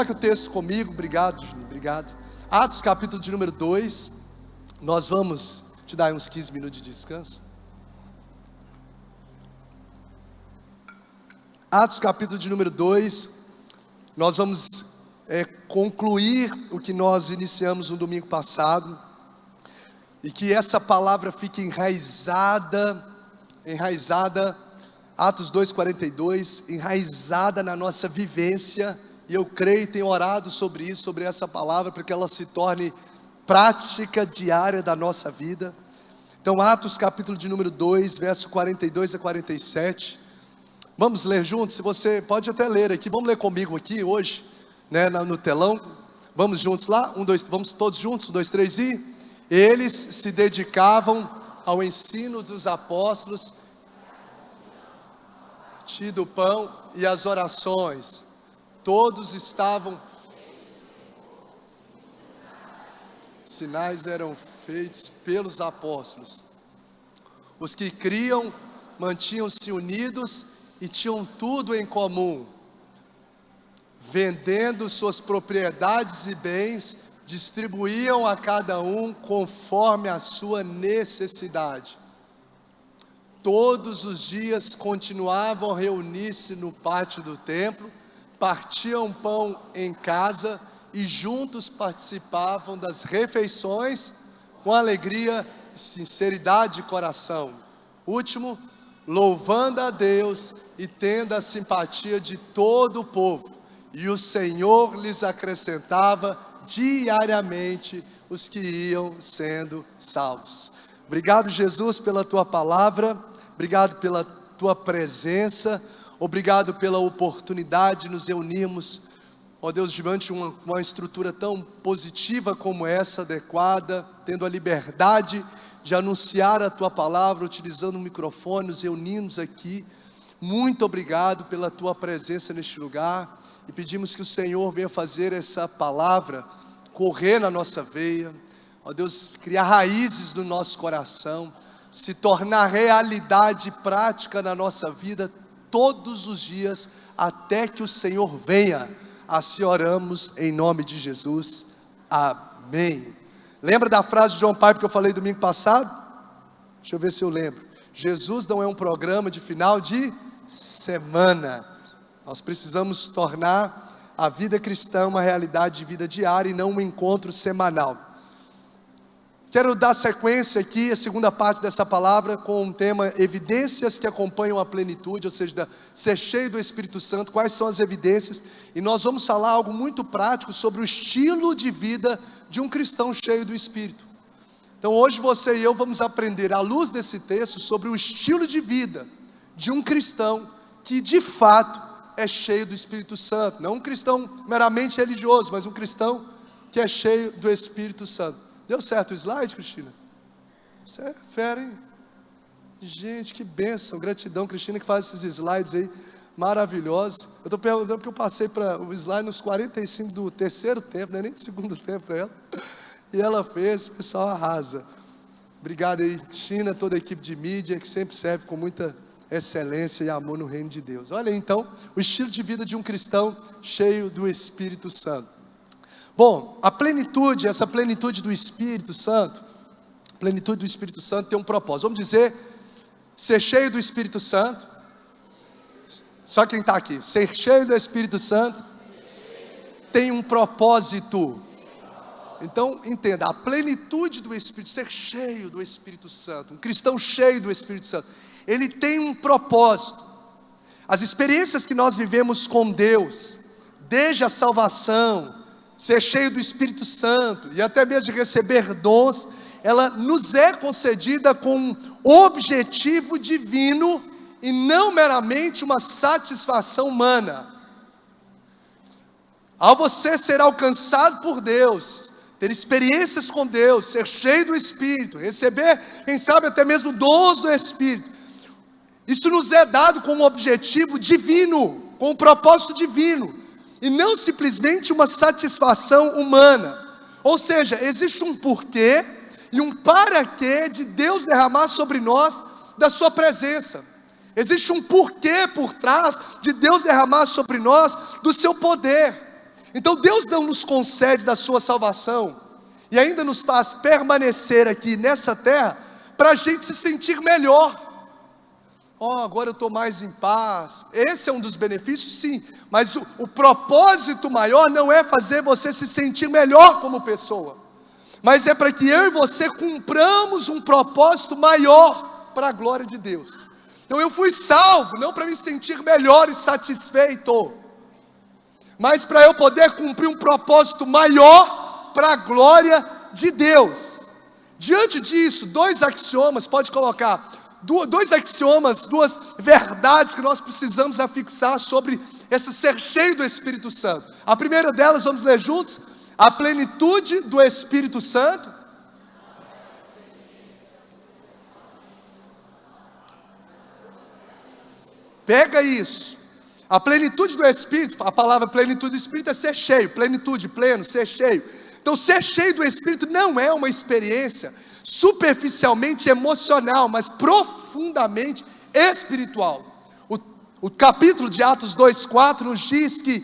Coloque o texto comigo, obrigado, Juninho, obrigado. Atos capítulo de número 2, nós vamos te dar uns 15 minutos de descanso. Atos capítulo de número 2, nós vamos concluir o que nós iniciamos no domingo passado, e que essa palavra fique enraizada, Atos 2:42, enraizada na nossa vivência, e eu creio e tenho orado sobre isso, sobre essa palavra, para que ela se torne prática diária da nossa vida. Então Atos capítulo de número 2, verso 42 a 47, vamos ler juntos. Se você pode até ler aqui, vamos ler comigo aqui hoje, né, no telão, vamos juntos lá, vamos todos juntos, 1, 2, 3 e... Eles se dedicavam ao ensino dos apóstolos, do pão e as orações. Todos estavam, sinais eram feitos pelos apóstolos. Os que criam mantinham-se unidos e tinham tudo em comum, vendendo suas propriedades e bens, distribuíam a cada um conforme a sua necessidade. Todos os dias continuavam a reunir-se no pátio do templo, partiam pão em casa e juntos participavam das refeições com alegria e sinceridade de coração. Último, louvando a Deus e tendo a simpatia de todo o povo, e o Senhor lhes acrescentava diariamente os que iam sendo salvos. Obrigado, Jesus, pela tua palavra, obrigado pela tua presença, obrigado pela oportunidade de nos reunirmos, ó Deus, diante de uma estrutura tão positiva como essa, adequada, tendo a liberdade de anunciar a tua palavra, utilizando o microfone, nos reunimos aqui. Muito obrigado pela tua presença neste lugar, e pedimos que o Senhor venha fazer essa palavra correr na nossa veia, ó Deus, criar raízes no nosso coração, se tornar realidade prática na nossa vida todos os dias, até que o Senhor venha. Assim oramos em nome de Jesus, amém. Lembra da frase de John Piper que eu falei domingo passado? Deixa eu ver se eu lembro. Jesus não é um programa de final de semana. Nós precisamos tornar a vida cristã uma realidade de vida diária e não um encontro semanal. Quero dar sequência aqui, a segunda parte dessa palavra, com o tema evidências que acompanham a plenitude, ou seja, ser cheio do Espírito Santo. Quais são as evidências? E nós vamos falar algo muito prático sobre o estilo de vida de um cristão cheio do Espírito. Então hoje você e eu vamos aprender, à luz desse texto, sobre o estilo de vida de um cristão que de fato é cheio do Espírito Santo. Não um cristão meramente religioso, mas um cristão que é cheio do Espírito Santo. Deu certo o slide, Cristina? Você é fera, hein? Gente, que bênção, gratidão, Cristina, que faz esses slides aí maravilhosos. Eu estou perguntando porque eu passei para o slide nos 45 do terceiro tempo, não é nem do segundo tempo para ela. E ela fez, o pessoal arrasa. Obrigado aí, Cristina, toda a equipe de mídia, que sempre serve com muita excelência e amor no reino de Deus. Olha aí, então, o estilo de vida de um cristão cheio do Espírito Santo. Bom, essa plenitude do Espírito Santo, tem um propósito. Vamos dizer, ser cheio do Espírito Santo. Só quem está aqui, ser cheio do Espírito Santo tem um propósito. Então entenda, a plenitude do Espírito, ser cheio do Espírito Santo, um cristão cheio do Espírito Santo, ele tem um propósito. As experiências que nós vivemos com Deus, desde a salvação, ser cheio do Espírito Santo, e até mesmo de receber dons, ela nos é concedida com um objetivo divino, e não meramente uma satisfação humana. Ao você ser alcançado por Deus, ter experiências com Deus, ser cheio do Espírito, receber, quem sabe até mesmo dons do Espírito, isso nos é dado com um objetivo divino, com um propósito divino, e não simplesmente uma satisfação humana. Ou seja, existe um porquê e um para quê de Deus derramar sobre nós da sua presença. Existe um porquê por trás de Deus derramar sobre nós do seu poder. Então Deus não nos concede da sua salvação e ainda nos faz permanecer aqui nessa terra para a gente se sentir melhor. Agora eu estou mais em paz. Esse é um dos benefícios, sim, mas o propósito maior não é fazer você se sentir melhor como pessoa, mas é para que eu e você cumpramos um propósito maior para a glória de Deus. Então eu fui salvo, não para me sentir melhor e satisfeito, mas para eu poder cumprir um propósito maior para a glória de Deus. Diante disso, dois axiomas, pode colocar, dois axiomas, duas verdades que nós precisamos afixar sobre esse ser cheio do Espírito Santo. A primeira delas, vamos ler juntos: a plenitude do Espírito Santo. Pega isso. A plenitude do Espírito, a palavra plenitude do Espírito é ser cheio, plenitude, pleno, ser cheio. Então ser cheio do Espírito não é uma experiência superficialmente emocional, mas profundamente espiritual. O capítulo de Atos 2:4 nos diz que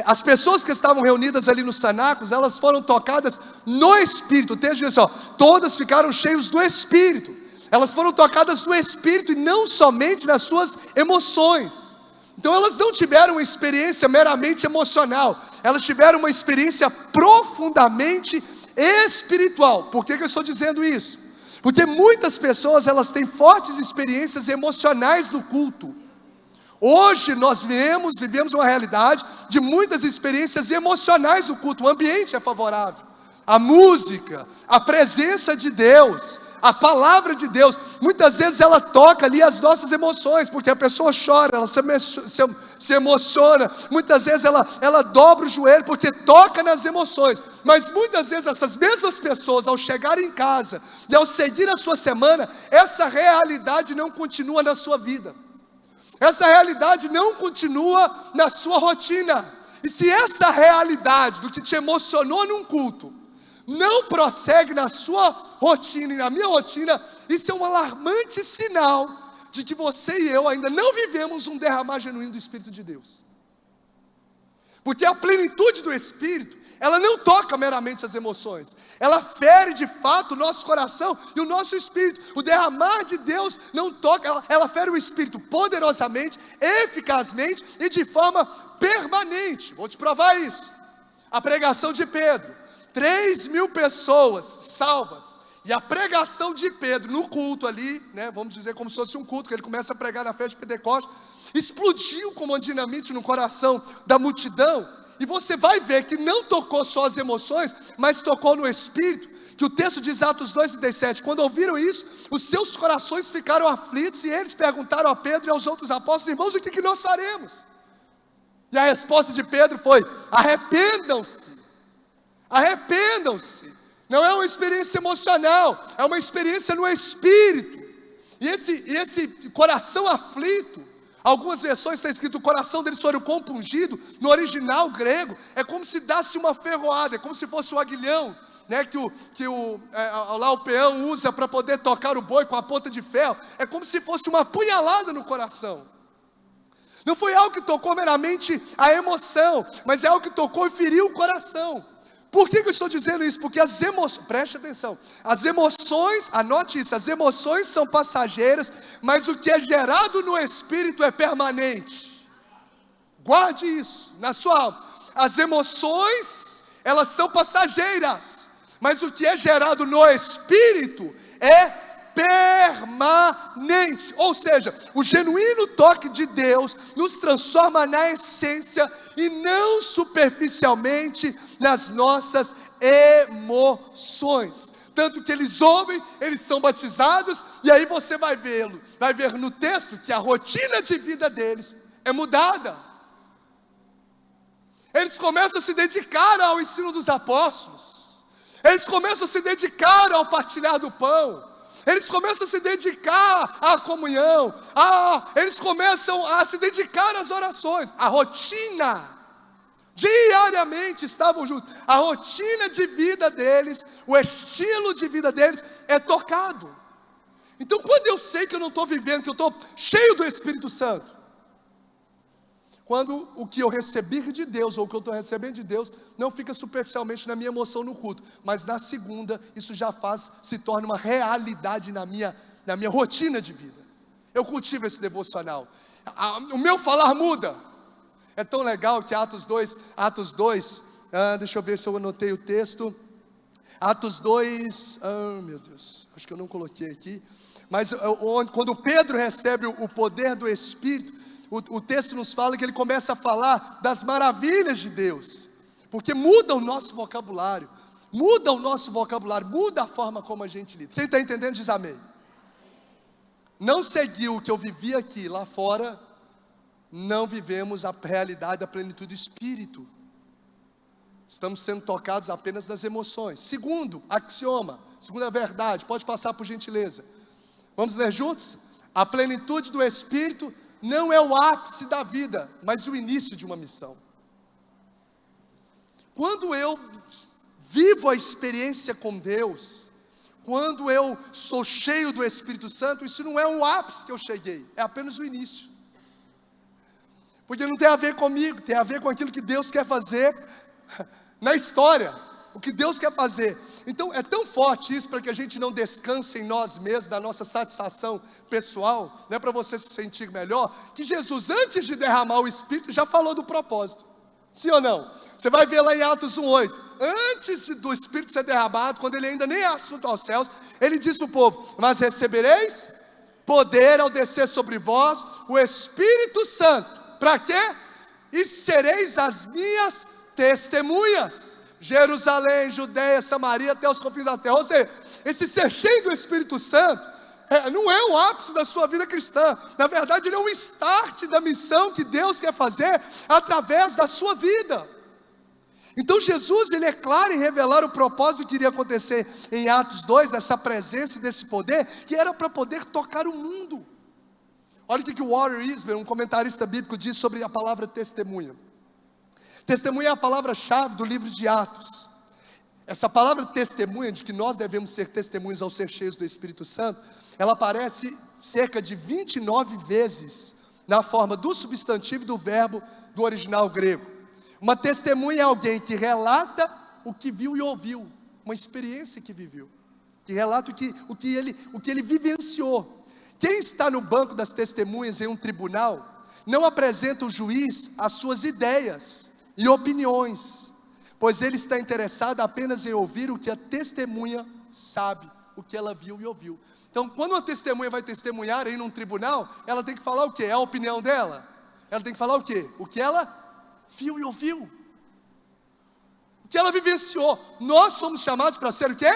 as pessoas que estavam reunidas ali nos cenáculos, elas foram tocadas no Espírito. O texto diz assim, todas ficaram cheios do Espírito. Elas foram tocadas no Espírito e não somente nas suas emoções. Então elas não tiveram uma experiência meramente emocional, elas tiveram uma experiência profundamente espiritual. Por que eu estou dizendo isso? Porque muitas pessoas, elas têm fortes experiências emocionais no culto. Hoje nós vivemos uma realidade de muitas experiências emocionais no culto. O ambiente é favorável, a música, a presença de Deus, a palavra de Deus, muitas vezes ela toca ali as nossas emoções, porque a pessoa chora, ela se emociona, muitas vezes ela dobra o joelho, porque toca nas emoções. Mas muitas vezes essas mesmas pessoas, ao chegar em casa e ao seguir a sua semana, essa realidade não continua na sua vida, essa realidade não continua na sua rotina. E se essa realidade do que te emocionou num culto não prossegue na sua rotina e na minha rotina, isso é um alarmante sinal de que você e eu ainda não vivemos um derramar genuíno do Espírito de Deus. Porque a plenitude do Espírito, ela não toca meramente as emoções, ela fere de fato o nosso coração e o nosso espírito. O derramar de Deus não toca, ela fere o espírito poderosamente, eficazmente e de forma permanente. Vou te provar isso. A pregação de Pedro, 3.000 pessoas salvas, e a pregação de Pedro no culto ali, vamos dizer como se fosse um culto, que ele começa a pregar na festa de Pentecostes, explodiu como uma dinamite no coração da multidão. E você vai ver que não tocou só as emoções, mas tocou no espírito, que o texto diz, Atos 2:37, quando ouviram isso, os seus corações ficaram aflitos, e eles perguntaram a Pedro e aos outros apóstolos, irmãos, o que nós faremos? E a resposta de Pedro foi, arrependam-se, arrependam-se. Não é uma experiência emocional, é uma experiência no espírito. E esse coração aflito, algumas versões está escrito, o coração deles foi compungido. No original grego, é como se desse uma ferroada, é como se fosse um aguilhão, que o peão usa para poder tocar o boi com a ponta de ferro. É como se fosse uma punhalada no coração. Não foi algo que tocou meramente a emoção, mas é algo que tocou e feriu o coração. Por que eu estou dizendo isso? Porque as emoções, preste atenção, as emoções, anote isso, as emoções são passageiras, mas o que é gerado no espírito é permanente. Guarde isso na sua alma. As emoções, elas são passageiras, mas o que é gerado no espírito é permanente. Ou seja, o genuíno toque de Deus nos transforma na essência e não superficialmente nas nossas emoções. Tanto que eles ouvem, eles são batizados, e aí você vai ver no texto que a rotina de vida deles é mudada. Eles começam a se dedicar ao ensino dos apóstolos, eles começam a se dedicar ao partilhar do pão, eles começam a se dedicar à comunhão, eles começam a se dedicar às orações. A rotina, diariamente estavam juntos, a rotina de vida deles, o estilo de vida deles é tocado. Então quando eu sei que eu não estou vivendo, que eu estou cheio do Espírito Santo, Quando o que eu recebi de Deus, ou o que eu estou recebendo de Deus, não fica superficialmente na minha emoção no culto, mas na segunda, isso já se torna uma realidade na minha rotina de vida. Eu cultivo esse devocional. O meu falar muda. É tão legal que Atos 2, deixa eu ver se eu anotei o texto. Atos 2, meu Deus, acho que eu não coloquei aqui. Mas quando Pedro recebe o poder do Espírito, o texto nos fala que ele começa a falar das maravilhas de Deus, porque muda o nosso vocabulário, muda a forma como a gente lida. Quem está entendendo diz amém. Não seguiu o que eu vivi aqui, lá fora, não vivemos a realidade da plenitude do Espírito. Estamos sendo tocados apenas das emoções. Segundo axioma, segunda verdade, pode passar por gentileza. Vamos ler juntos? A plenitude do Espírito não é o ápice da vida, mas o início de uma missão. Quando eu vivo a experiência com Deus, quando eu sou cheio do Espírito Santo, isso não é um ápice que eu cheguei, é apenas o início. Porque não tem a ver comigo, tem a ver com aquilo que Deus quer fazer na história, o que Deus quer fazer. Então é tão forte isso, para que a gente não descanse em nós mesmos, da nossa satisfação pessoal, né, para você se sentir melhor, que Jesus, antes de derramar o Espírito, já falou do propósito. Sim ou não? Você vai ver lá em Atos 1:8, antes do Espírito ser derramado, quando ele ainda nem é assunto aos céus, ele disse ao povo: mas recebereis poder ao descer sobre vós o Espírito Santo. Para quê? E sereis as minhas testemunhas. Jerusalém, Judeia, Samaria, até os confins da terra. Ou seja, esse ser cheio do Espírito Santo não é o ápice da sua vida cristã. Na verdade, ele é um start da missão que Deus quer fazer através da sua vida. Então Jesus, ele é claro em revelar o propósito que iria acontecer em Atos 2, essa presença desse poder, que era para poder tocar o mundo. Olha o que o Warren Wiersbe, um comentarista bíblico, diz sobre a palavra testemunha. Testemunha é a palavra-chave do livro de Atos. Essa palavra testemunha, de que nós devemos ser testemunhas ao ser cheios do Espírito Santo, ela aparece cerca de 29 vezes na forma do substantivo e do verbo do original grego. Uma testemunha é alguém que relata o que viu e ouviu, uma experiência que viveu, que relata o que ele vivenciou. Quem está no banco das testemunhas em um tribunal, não apresenta ao juiz as suas ideias e opiniões, pois ele está interessado apenas em ouvir o que a testemunha sabe, o que ela viu e ouviu. Então, quando uma testemunha vai testemunhar aí num tribunal, ela tem que falar o quê? É a opinião dela? Ela tem que falar o quê? O que ela viu e ouviu, o que ela vivenciou. Nós somos chamados para ser o quê?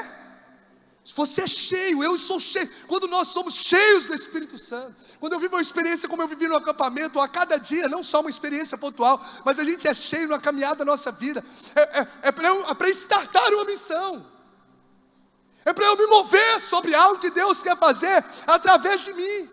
Se você é cheio, eu sou cheio. Quando nós somos cheios do Espírito Santo, quando eu vivo uma experiência como eu vivi no acampamento, a cada dia, não só uma experiência pontual, mas a gente é cheio na caminhada da nossa vida, é para startar uma missão, é para eu me mover sobre algo que Deus quer fazer através de mim,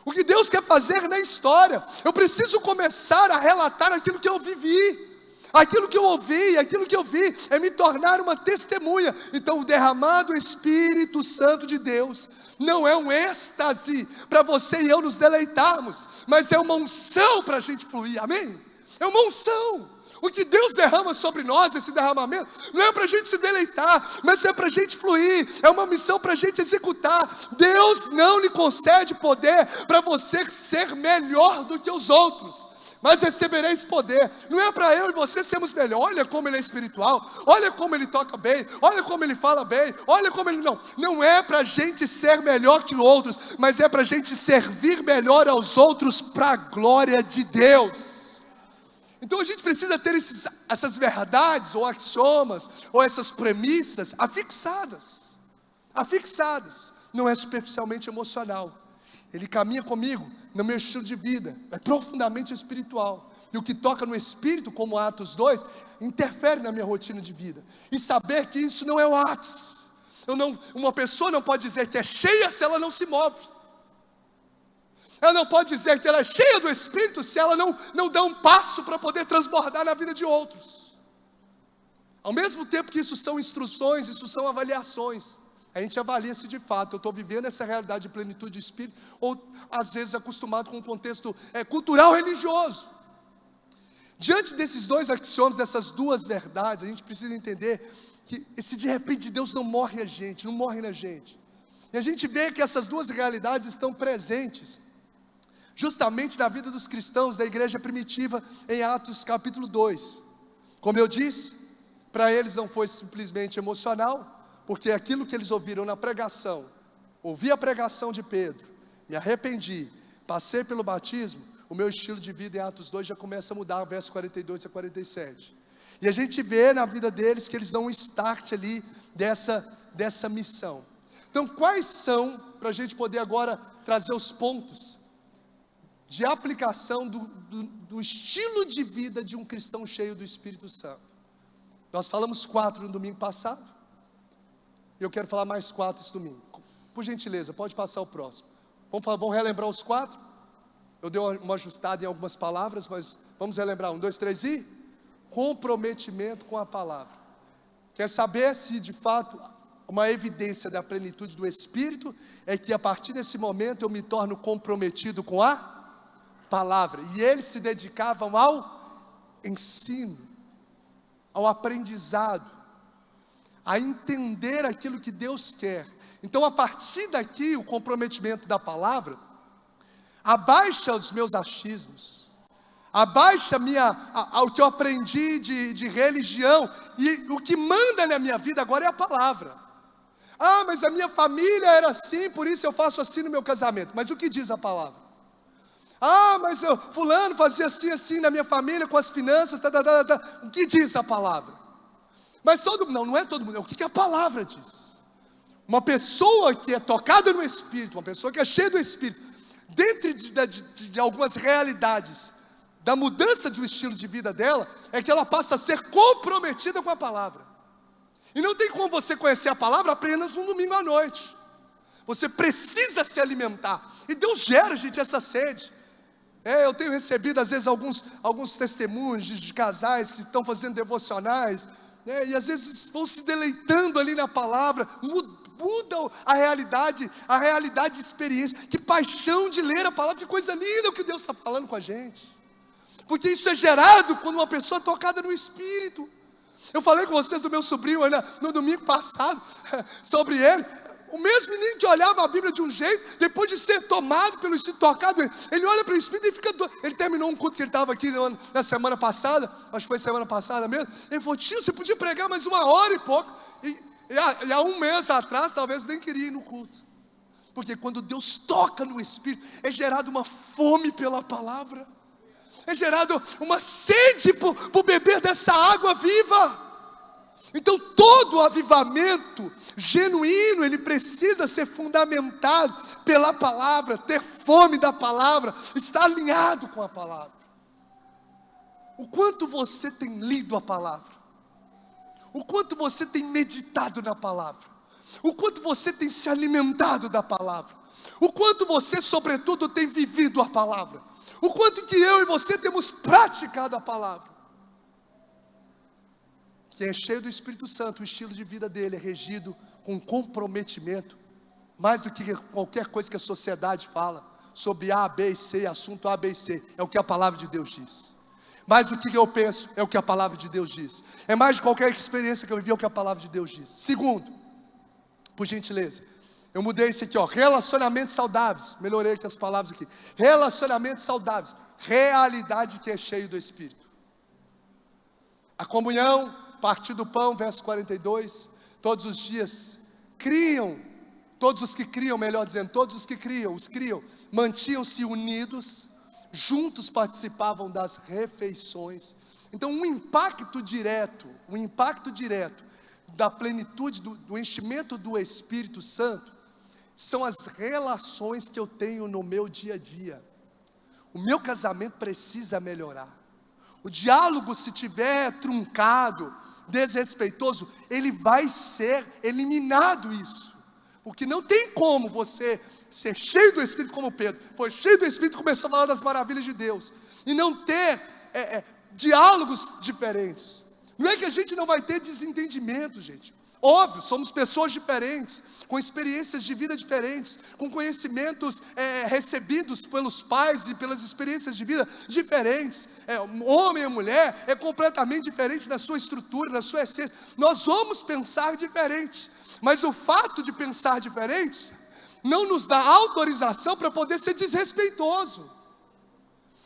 o que Deus quer fazer na história. Eu preciso começar a relatar aquilo que eu vivi, aquilo que eu ouvi, aquilo que eu vi, é me tornar uma testemunha. Então o derramado Espírito Santo de Deus não é um êxtase para você e eu nos deleitarmos, mas é uma unção para a gente fluir, amém? É uma unção. O que Deus derrama sobre nós, esse derramamento, não é para a gente se deleitar, mas é para a gente fluir, é uma missão para a gente executar. Deus não lhe concede poder para você ser melhor do que os outros, mas recebereis poder. Não é para eu e você sermos melhor. Olha como ele é espiritual, olha como ele toca bem, olha como ele fala bem, olha como ele... Não é para a gente ser melhor que outros, mas é para a gente servir melhor aos outros para a glória de Deus. Então a gente precisa ter essas verdades, ou axiomas, ou essas premissas afixadas. Não é superficialmente emocional. Ele caminha comigo no meu estilo de vida, é profundamente espiritual. E o que toca no Espírito, como Atos 2, interfere na minha rotina de vida. E saber que isso não é o ápice. Uma pessoa não pode dizer que é cheia se ela não se move. Ela não pode dizer que ela é cheia do Espírito se ela não dá um passo para poder transbordar na vida de outros. Ao mesmo tempo que isso são instruções, isso são avaliações. A gente avalia se de fato eu estou vivendo essa realidade de plenitude de Espírito, ou às vezes acostumado com um contexto cultural religioso. Diante desses dois axiomas, dessas duas verdades, a gente precisa entender que esse de repente de Deus não morre a gente, não morre na gente. E a gente vê que essas duas realidades estão presentes justamente na vida dos cristãos da igreja primitiva em Atos capítulo 2. Como eu disse, para eles não foi simplesmente emocional, porque aquilo que eles ouviram na pregação, ouvi a pregação de Pedro, me arrependi, passei pelo batismo, o meu estilo de vida em Atos 2 já começa a mudar, versos 42 a 47. E a gente vê na vida deles que eles dão um start ali dessa missão. Então quais são, para a gente poder agora trazer os pontos de aplicação do estilo de vida de um cristão cheio do Espírito Santo? Nós falamos 4 no domingo passado, e eu quero falar mais 4 esse domingo. Por gentileza, pode passar o próximo. Vamos relembrar os 4? Eu dei uma ajustada em algumas palavras, mas vamos relembrar. 1, 2, 3 e... comprometimento com a palavra. Quer saber se de fato uma evidência da plenitude do Espírito é que a partir desse momento eu me torno comprometido com a palavra. E eles se dedicavam ao ensino, ao aprendizado, a entender aquilo que Deus quer. Então a partir daqui o comprometimento da palavra abaixa os meus achismos, abaixa o que eu aprendi de religião, e o que manda na minha vida agora é a palavra. Ah, mas a minha família era assim, por isso eu faço assim no meu casamento. Mas o que diz a palavra? Ah, mas fulano fazia assim na minha família, com as finanças, O que diz a palavra? Mas não é todo mundo, é o que a palavra diz. Uma pessoa que é tocada no Espírito, uma pessoa que é cheia do Espírito, dentro de algumas realidades da mudança do estilo de vida dela, é que ela passa a ser comprometida com a palavra. E não tem como você conhecer a palavra apenas um domingo à noite. Você precisa se alimentar, e Deus gera, gente, essa sede. Eu tenho recebido às vezes alguns testemunhos de casais que estão fazendo devocionais, e às vezes vão se deleitando ali na palavra, mudam a realidade de experiência. Que paixão de ler a palavra, que coisa linda o que Deus está falando com a gente, porque isso é gerado quando uma pessoa é tocada no Espírito. Eu falei com vocês do meu sobrinho no domingo passado, sobre ele. O mesmo menino que olhava a Bíblia de um jeito, depois de ser tomado pelo Espírito, tocado, ele olha para o Espírito e fica doido. Ele terminou um culto que ele estava aqui na semana passada, acho que foi semana passada mesmo. Ele falou: tio, você podia pregar mais 1 hora e pouco. E há 1 mês atrás, talvez nem queria ir no culto. Porque quando Deus toca no Espírito, é gerado uma fome pela palavra, é gerado uma sede por beber dessa água viva. Então todo avivamento genuíno, ele precisa ser fundamentado pela palavra, ter fome da palavra, estar alinhado com a palavra. O quanto você tem lido a palavra, o quanto você tem meditado na palavra, o quanto você tem se alimentado da palavra, o quanto você sobretudo tem vivido a palavra, o quanto que eu e você temos praticado a palavra. Quem é cheio do Espírito Santo, o estilo de vida dele é regido com comprometimento, mais do que qualquer coisa que a sociedade fala, sobre A, B e C, assunto A, B e C, é o que a palavra de Deus diz. Mais do que eu penso, é o que a palavra de Deus diz. É mais de qualquer experiência que eu vivi, é o que a palavra de Deus diz. Segundo, por gentileza, eu mudei isso aqui, relacionamentos saudáveis, melhorei aqui as palavras aqui. Relacionamentos saudáveis, realidade que é cheio do Espírito. A comunhão, partir do pão, verso 42, todos os dias criam, todos os que criam, os criam, mantinham-se unidos, juntos participavam das refeições. Então um impacto direto da plenitude, do enchimento do Espírito Santo, são as relações que eu tenho no meu dia a dia. O meu casamento precisa melhorar. O diálogo, se tiver truncado, desrespeitoso, ele vai ser eliminado isso, porque não tem como você ser cheio do Espírito como Pedro, foi cheio do Espírito e começou a falar das maravilhas de Deus, e não ter diálogos diferentes. Não é que a gente não vai ter desentendimento, gente, Óbvio, somos pessoas diferentes, com experiências de vida diferentes, com conhecimentos recebidos pelos pais e pelas experiências de vida diferentes. Homem e mulher é completamente diferente na sua estrutura, na sua essência. Nós vamos pensar diferente, mas o fato de pensar diferente não nos dá autorização para poder ser desrespeitoso.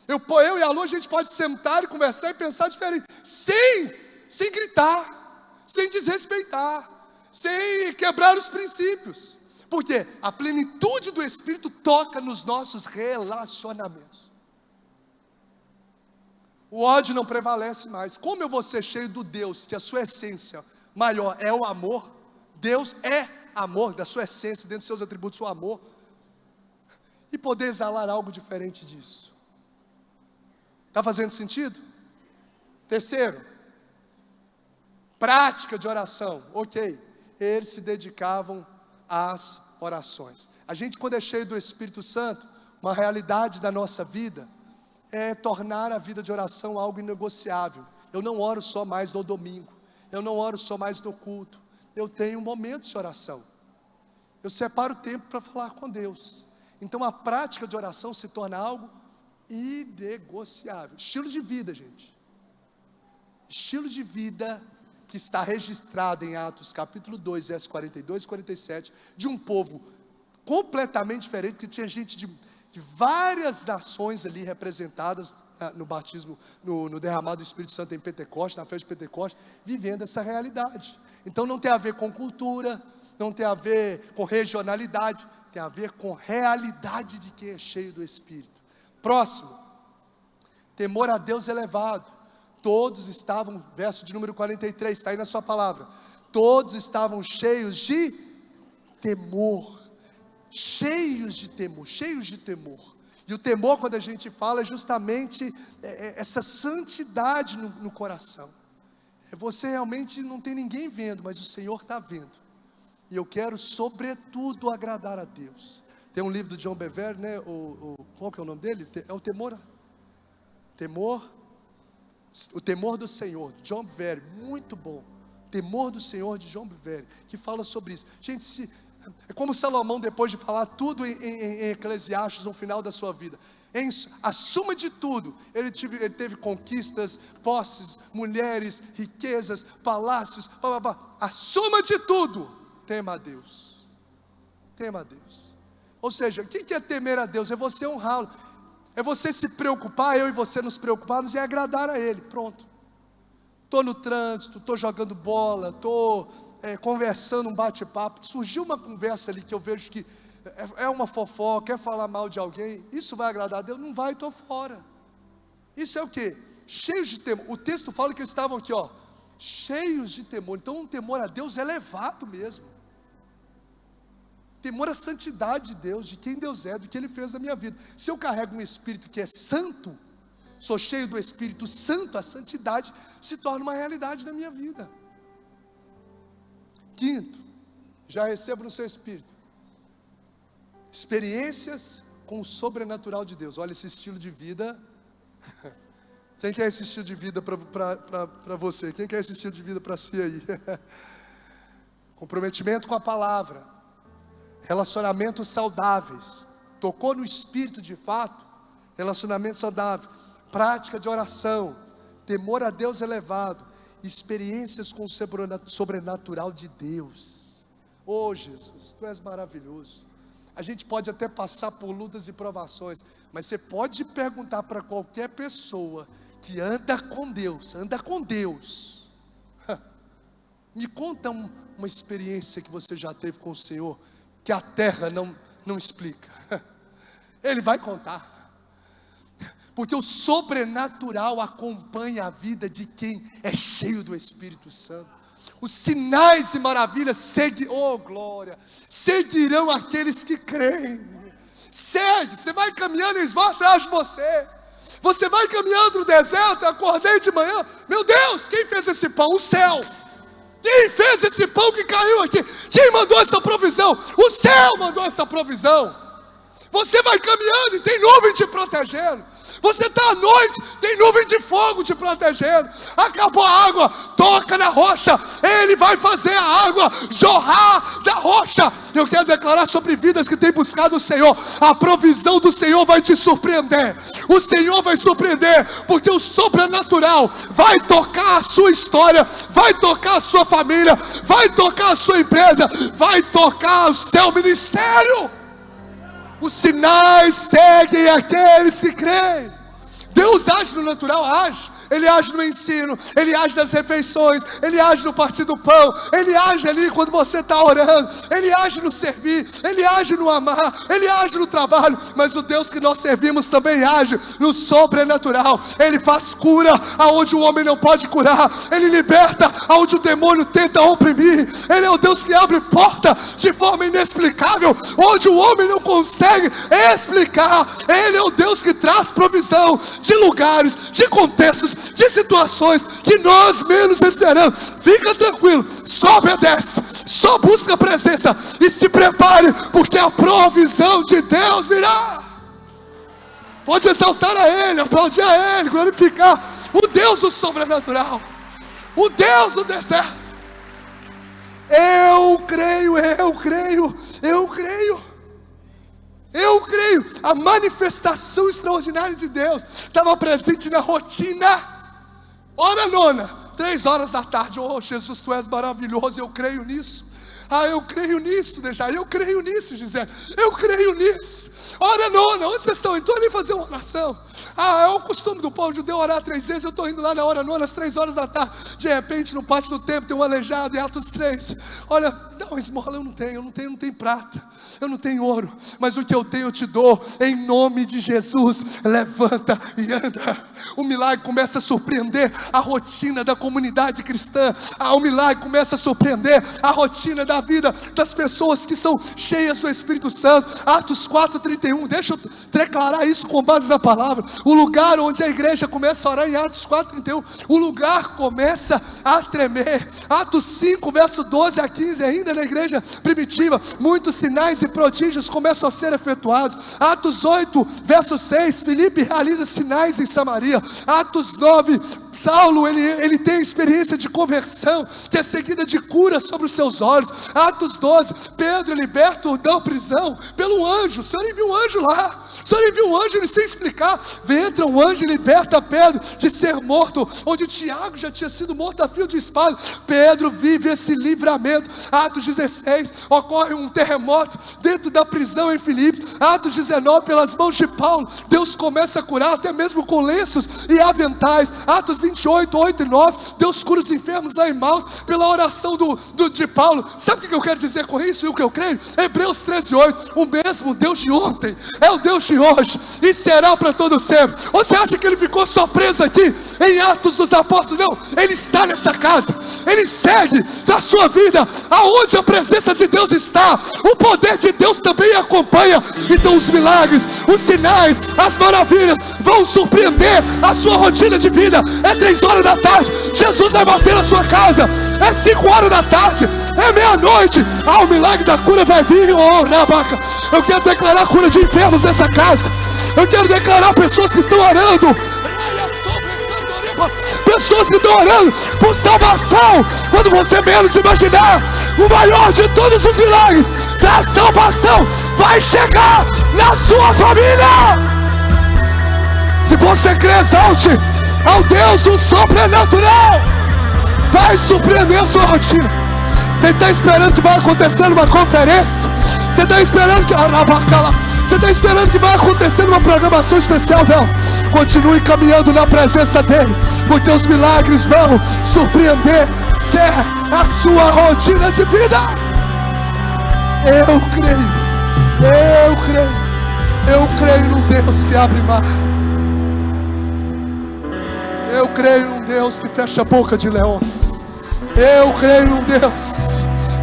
Eu e a Lu, a gente pode sentar e conversar e pensar diferente, sem gritar, sem desrespeitar, sem quebrar os princípios, porque a plenitude do Espírito toca nos nossos relacionamentos. O ódio não prevalece mais. Como eu vou ser cheio do Deus, que a sua essência maior é o amor? Deus é amor, da sua essência, dentro dos seus atributos, o amor, e poder exalar algo diferente disso. Está fazendo sentido? Terceiro, prática de oração. Ok, eles se dedicavam às orações. A gente, quando é cheio do Espírito Santo, uma realidade da nossa vida é tornar a vida de oração algo inegociável. Eu não oro só mais no domingo, eu não oro só mais no culto, eu tenho momentos de oração, eu separo tempo para falar com Deus. Então a prática de oração se torna algo inegociável. Estilo de vida, gente. Estilo de vida que está registrado em Atos capítulo 2, versos 42 e 47, de um povo completamente diferente, que tinha gente de várias nações ali representadas no batismo, no derramado do Espírito Santo em Pentecostes, na festa de Pentecostes, vivendo essa realidade. Então não tem a ver com cultura, não tem a ver com regionalidade, tem a ver com realidade de quem é cheio do Espírito. Próximo, temor a Deus elevado. Todos estavam, verso de número 43, está aí na sua palavra, todos estavam cheios de temor, cheios de temor. E o temor, quando a gente fala, é justamente essa santidade no coração. Você realmente não tem ninguém vendo, mas o Senhor está vendo. E eu quero, sobretudo, agradar a Deus. Tem um livro do John Bevere, né? Qual que é o nome dele? É o Temor do Senhor, John Bevere, muito bom. Temor do Senhor, de John Bevere, que fala sobre isso. Gente, é como Salomão, depois de falar tudo em Eclesiastes, no final da sua vida, acima de tudo, ele teve conquistas, posses, mulheres, riquezas, palácios, acima de tudo, tema a Deus. Tema a Deus. Ou seja, o que é temer a Deus? É você honrá-lo, é você se preocupar, eu e você nos preocuparmos em agradar a Ele. Pronto. Estou no trânsito, estou jogando bola, estou conversando, um bate-papo, surgiu uma conversa ali que eu vejo que é uma fofoca, quer falar mal de alguém, isso vai agradar a Deus? Não vai, estou fora. Isso é o que? Cheios de temor. O texto fala que eles estavam aqui, cheios de temor. Então um temor a Deus elevado mesmo. Temor à santidade de Deus, de quem Deus é, do que Ele fez na minha vida. Se eu carrego um Espírito que é santo, sou cheio do Espírito Santo, a santidade se torna uma realidade na minha vida. Quinto, já recebo no seu Espírito experiências com o sobrenatural de Deus. Olha esse estilo de vida. Quem quer esse estilo de vida para você? Quem quer esse estilo de vida para si aí? Comprometimento com a palavra, relacionamentos saudáveis, tocou no Espírito de fato, relacionamento saudável, prática de oração, temor a Deus elevado, experiências com o sobrenatural de Deus. Oh Jesus, Tu és maravilhoso. A gente pode até passar por lutas e provações, mas você pode perguntar para qualquer pessoa que anda com Deus, me conta uma experiência que você já teve com o Senhor, que a terra não explica. Ele vai contar, porque o sobrenatural acompanha a vida de quem é cheio do Espírito Santo. Os sinais e maravilhas seguirão aqueles que creem. Você vai caminhando e eles vão atrás de você. Você vai caminhando no deserto, eu acordei de manhã, meu Deus, quem fez esse pão? O céu. Quem fez esse pão que caiu aqui? Quem mandou essa provisão? O céu mandou essa provisão. Você vai caminhando e tem nuvem te protegendo. Você está à noite, tem nuvem de fogo te protegendo. Acabou a água, toca na rocha, Ele vai fazer a água jorrar da rocha. Eu quero declarar sobre vidas que têm buscado o Senhor: a provisão do Senhor vai te surpreender. O Senhor vai surpreender, porque o sobrenatural vai tocar a sua história, vai tocar a sua família, vai tocar a sua empresa, vai tocar o seu ministério. Os sinais seguem aqueles que creem. Deus age no natural, age. Ele age no ensino, Ele age nas refeições, Ele age no partir do pão, Ele age ali quando você está orando, Ele age no servir, Ele age no amar, Ele age no trabalho. Mas o Deus que nós servimos também age no sobrenatural. Ele faz cura aonde o homem não pode curar, Ele liberta aonde o demônio tenta oprimir. Ele é o Deus que abre porta de forma inexplicável, onde o homem não consegue explicar. Ele é o Deus que traz provisão de lugares, de contextos, de situações que nós menos esperamos. Fica tranquilo, só obedece, só busca a presença e se prepare, porque a provisão de Deus virá. Pode exaltar a Ele, aplaudir a Ele, glorificar o Deus do sobrenatural, o Deus do deserto. Eu creio, eu creio, eu creio. Eu creio. A manifestação extraordinária de Deus estava presente na rotina. Hora nona, 3 horas da tarde. Oh Jesus, Tu és maravilhoso, eu creio nisso. Ah, eu creio nisso, Dejair, eu creio nisso, Gisele, eu creio nisso. Hora nona, onde vocês estão? Estou ali fazer uma oração. Ah, é o costume do povo judeu orar 3 vezes. Eu estou indo lá na hora nona, às 3 horas da tarde. De repente, no pátio do templo, tem um aleijado, em Atos 3. Olha, dá uma esmola, eu não tenho prata, eu não tenho ouro, mas o que eu tenho eu te dou, em nome de Jesus. Levanta e anda. O milagre começa a surpreender a rotina da comunidade cristã. O milagre começa a surpreender a rotina da vida das pessoas que são cheias do Espírito Santo. Atos 4:31, deixa eu declarar isso com base na palavra. O lugar onde a igreja começa a orar, em Atos 4:31, o lugar começa a tremer. Atos 5, verso 12 a 15, ainda na igreja primitiva, muitos sinais e prodígios começam a ser efetuados. Atos 8, verso 6, Filipe realiza sinais em Samaria. Atos 9, Saulo, ele tem a experiência de conversão, que é seguida de cura sobre os seus olhos. Atos 12, Pedro é liberto da prisão pelo anjo. O Senhor envia um anjo lá. O Senhor envia um anjo, ele sem explicar. Entra um anjo e liberta Pedro de ser morto, onde Tiago já tinha sido morto a fio de espada. Pedro vive esse livramento. Atos 16, ocorre um terremoto dentro da prisão em Filipos. Atos 19, pelas mãos de Paulo, Deus começa a curar, até mesmo com lenços e aventais. Atos 28, 8 e 9, Deus cura os enfermos lá em Malta, pela oração de Paulo. Sabe o que eu quero dizer com isso e o que eu creio? Hebreus 13, 8, o mesmo Deus de ontem é o Deus de hoje e será para todo sempre. Ou você acha que ele ficou só preso aqui em Atos dos Apóstolos? Não, ele está nessa casa, ele segue na sua vida. Aonde a presença de Deus está, o poder de Deus também acompanha. Então os milagres, os sinais, as maravilhas vão surpreender a sua rotina de vida. É 3 horas da tarde, Jesus vai bater na sua casa. É 5 horas da tarde, é meia-noite, o milagre da cura vai vir. Oh, Rabaca, eu quero declarar cura de enfermos nessa casa. Eu quero declarar pessoas que estão orando, pessoas que estão orando por salvação. Quando você menos imaginar, o maior de todos os milagres da salvação vai chegar na sua família. Se você crê, exalte ao Deus do sobrenatural. Vai surpreender a sua rotina. Você está esperando que vai acontecer uma conferência? Você está esperando que vai acontecer uma programação especial? Não. Continue caminhando na presença dele, porque os milagres vão surpreender a sua rotina de vida. Eu creio num Deus que abre mar. Eu creio num Deus que fecha a boca de leões. Eu creio num Deus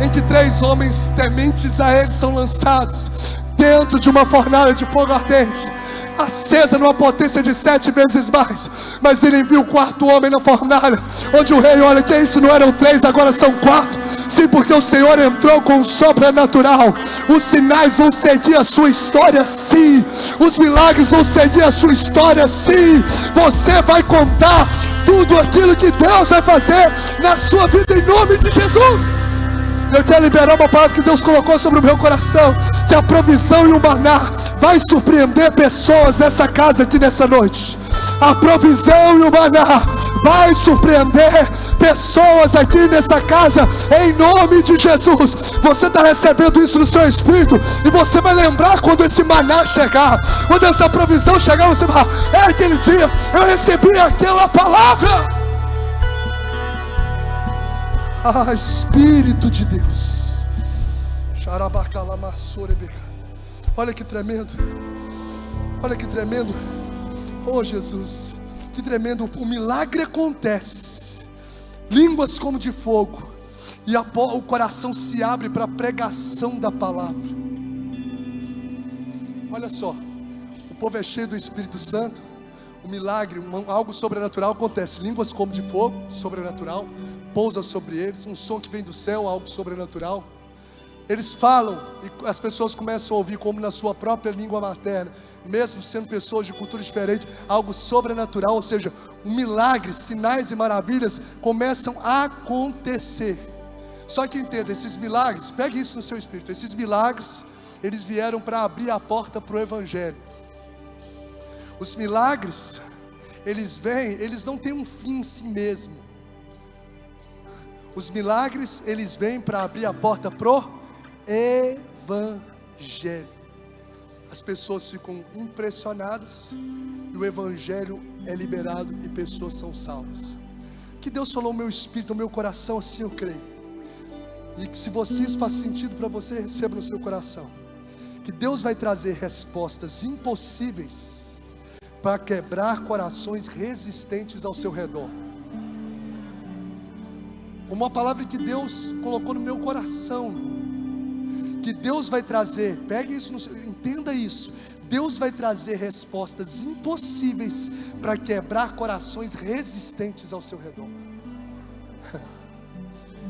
em que 3 homens tementes a Ele são lançados dentro de uma fornalha de fogo ardente. acesa numa potência de 7 vezes mais. Mas ele envia o 4º homem na fornalha, onde o rei olha, que é isso, não eram 3, agora são 4. Sim, porque o Senhor entrou com o sobrenatural. Os sinais vão seguir a sua história, sim. Os milagres vão seguir a sua história, sim. Você vai contar tudo aquilo que Deus vai fazer na sua vida, em nome de Jesus. Eu quero liberar uma palavra que Deus colocou sobre o meu coração, que a provisão e o maná vai surpreender pessoas nessa casa aqui nessa noite. A provisão e o maná vai surpreender pessoas aqui nessa casa, em nome de Jesus. Você está recebendo isso no seu espírito, e você vai lembrar quando esse maná chegar, quando essa provisão chegar, você vai falar, é aquele dia, eu recebi aquela palavra. Ah, Espírito de Deus. Olha que tremendo. Olha que tremendo. Oh Jesus, que tremendo. O milagre acontece. Línguas como de fogo. E o coração se abre para a pregação da palavra. Olha só. O povo é cheio do Espírito Santo. O milagre, algo sobrenatural acontece. Línguas como de fogo, sobrenatural. Pousa sobre eles, um som que vem do céu, algo sobrenatural. Eles falam e as pessoas começam a ouvir como na sua própria língua materna, mesmo sendo pessoas de cultura diferente, algo sobrenatural, ou seja, milagres, sinais e maravilhas começam a acontecer. Só que entenda, esses milagres, pegue isso no seu espírito, esses milagres, eles vieram para abrir a porta para o Evangelho. Os milagres, eles vêm, eles não têm um fim em si mesmo. Os milagres, eles vêm para abrir a porta pro Evangelho. As pessoas ficam impressionadas e o Evangelho é liberado e pessoas são salvas. Que Deus falou no meu espírito, no meu coração, assim eu creio. E que se isso faz sentido para você, receba no seu coração. Que Deus vai trazer respostas impossíveis para quebrar corações resistentes ao seu redor. Uma palavra que Deus colocou no meu coração, que Deus vai trazer, pegue isso, entenda isso, Deus vai trazer respostas impossíveis para quebrar corações resistentes ao seu redor.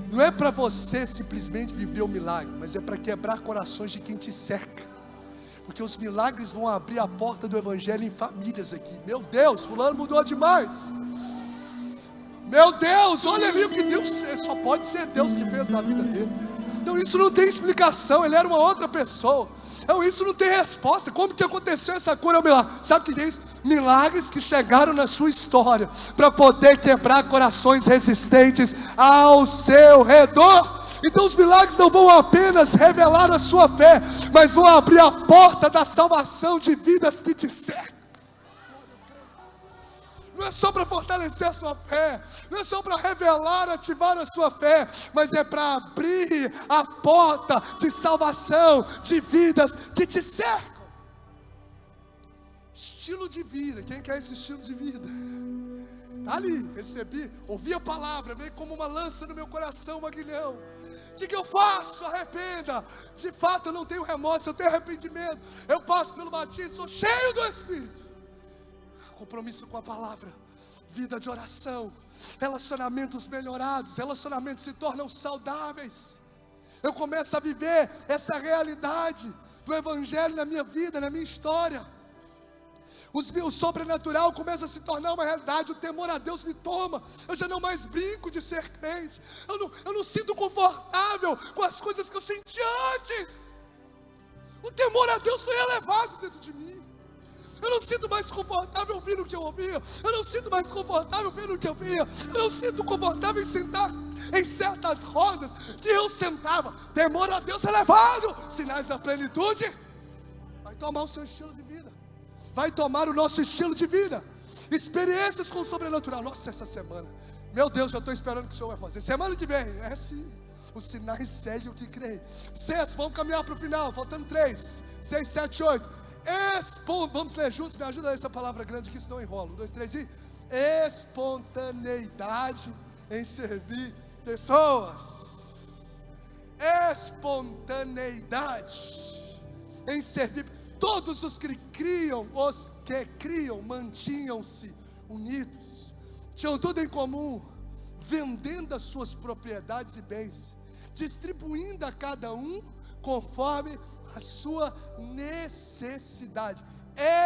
Não é para você simplesmente viver o milagre, mas é para quebrar corações de quem te cerca, porque os milagres vão abrir a porta do Evangelho em famílias aqui. Meu Deus, fulano mudou demais. Meu Deus, olha ali o que Deus, só pode ser Deus que fez na vida dele. Não, isso não tem explicação, ele era uma outra pessoa. Não, isso não tem resposta. Como que aconteceu essa cura? É um milagre. Sabe o que é isso? Milagres que chegaram na sua história para poder quebrar corações resistentes ao seu redor. Então os milagres não vão apenas revelar a sua fé, mas vão abrir a porta da salvação de vidas que te cercam. Não é só para fortalecer a sua fé, não é só para revelar, ativar a sua fé, mas é para abrir a porta de salvação de vidas que te cercam. Estilo de vida, quem quer esse estilo de vida? Está ali, recebi, ouvi a palavra, veio como uma lança no meu coração, um aguilhão. O que eu faço? Arrependa. De fato eu não tenho remorso, eu tenho arrependimento. Eu passo pelo batismo, sou cheio do Espírito. Compromisso com a palavra, vida de oração, relacionamentos melhorados, relacionamentos se tornam saudáveis. Eu começo a viver essa realidade do Evangelho na minha vida, na minha história. O sobrenatural começa a se tornar uma realidade. O temor a Deus me toma. Eu já não mais brinco de ser crente. Eu não sinto confortável com as coisas que eu senti antes. O temor a Deus foi elevado dentro de mim. Eu não sinto mais confortável ouvindo o que eu ouvia. Eu não sinto mais confortável vendo o que eu via. Eu não sinto confortável em sentar em certas rodas que eu sentava. Temor a Deus elevado. Sinais da plenitude. Vai tomar o seu estilo de vida. Vai tomar o nosso estilo de vida. Experiências com o sobrenatural. Nossa, essa semana, meu Deus, já estou esperando o que o Senhor vai fazer. Semana que vem, é sim. Os sinais seguem o que creem. 6, vamos caminhar para o final. Faltando 3, 6, 7, 8. Vamos ler juntos, me ajuda aí essa palavra grande que senão eu enrolo. 1, 2, 3 e espontaneidade em servir pessoas. Espontaneidade em servir. todos os que criam mantinham-se unidos, tinham tudo em comum, vendendo as suas propriedades e bens, distribuindo a cada um conforme a sua necessidade.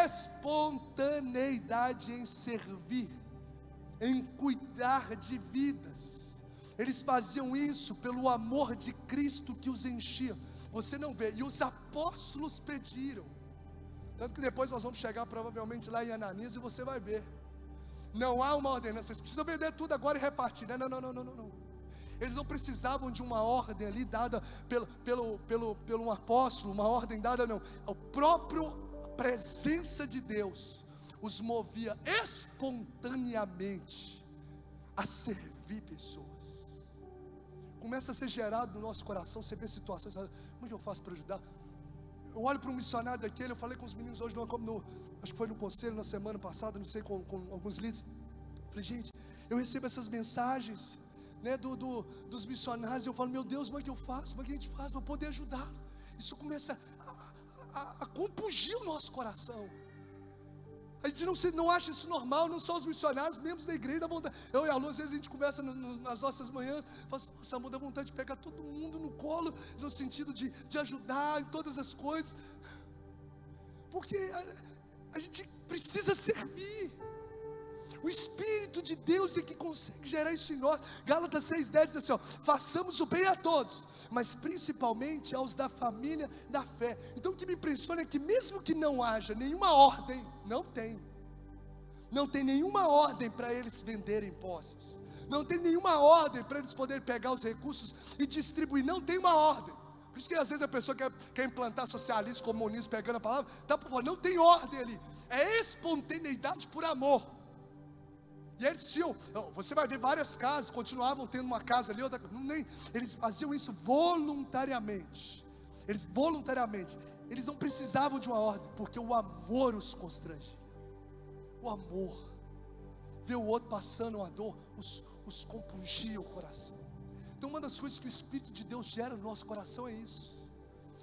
Espontaneidade em servir, em cuidar de vidas. Eles faziam isso pelo amor de Cristo que os enchia. Você não vê, e os apóstolos pediram. Tanto que depois nós vamos chegar provavelmente lá em Ananias e você vai ver. Não há uma ordenança, vocês precisam vender tudo agora e repartir. Não. Eles não precisavam de uma ordem ali dada pelo um apóstolo, uma ordem dada, não. A própria presença de Deus os movia espontaneamente a servir pessoas. Começa a ser gerado no nosso coração. Você vê situações, como é que eu faço para ajudar? Eu olho para um missionário daquele. Eu falei com os meninos hoje, acho que foi no conselho na semana passada, não sei, com alguns líderes. Falei, gente, eu recebo essas mensagens, né, dos missionários. Eu falo, meu Deus, como é que eu faço? Como é que a gente faz para poder ajudar? Isso começa a compungir o nosso coração. A gente não acha isso normal. Não só os missionários, membros da igreja, dá vontade. Eu e a Lu, às vezes a gente conversa nas nossas manhãs, fala assim, nossa, amor, dá vontade de pegar todo mundo no colo, no sentido de ajudar em todas as coisas, porque a gente precisa servir. O Espírito de Deus é que consegue gerar isso em nós. Gálatas 6,10 diz assim, ó, façamos o bem a todos, mas principalmente aos da família da fé. Então o que me impressiona é que mesmo que não haja nenhuma ordem, não tem nenhuma ordem para eles venderem posses, não tem nenhuma ordem para eles poderem pegar os recursos e distribuir, não tem uma ordem. Por isso que às vezes a pessoa quer implantar socialismo, comunismo, pegando a palavra, não tem ordem ali, é espontaneidade por amor. E eles tinham, você vai ver várias casas, continuavam tendo uma casa ali, outra, eles faziam isso voluntariamente. Eles não precisavam de uma ordem, porque o amor os constrangia. O amor, ver o outro passando uma dor, os compungia o coração. Então uma das coisas que o Espírito de Deus gera no nosso coração é isso,